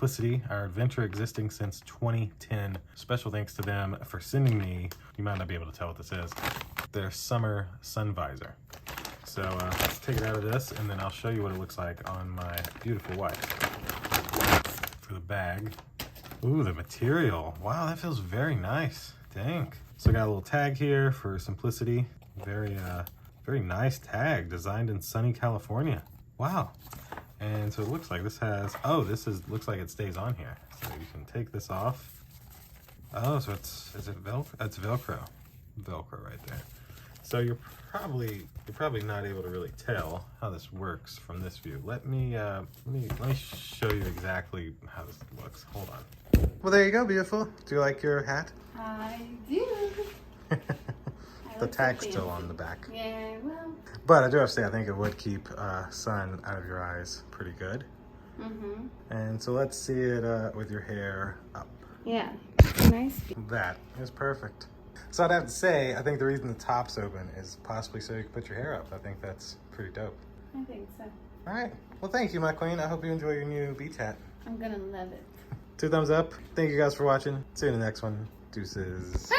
Simplicity, our adventure existing since 2010. Special thanks to them for sending me, you might not be able to tell what this is, their summer sun visor. So let's take it out of this and then I'll show you what it looks like on my beautiful wife. For the bag, ooh, the material. Wow, that feels very nice. Dang. So I got a little tag here for Simplicity. Very nice tag, designed in sunny California. Wow. And so it looks like this has, oh, looks like it stays on here. So you can take this off. Oh, so is it Velcro? That's Velcro. Velcro right there. So you're probably not able to really tell how this works from this view. Let me show you exactly how this looks. Hold on. Well, there you go, beautiful. Do you like your hat? I do. The tag's still on the back. Yeah, well. But I do have to say, I think it would keep sun out of your eyes pretty good. Mm-hmm. And so let's see it with your hair up. Yeah, nice. That is perfect. So I'd have to say, I think the reason the top's open is possibly so you can put your hair up. I think that's pretty dope. I think so. All right. Well, thank you, my queen. I hope you enjoy your new beach hat. I'm gonna love it. 2 thumbs up. Thank you guys for watching. See you in the next one. Deuces.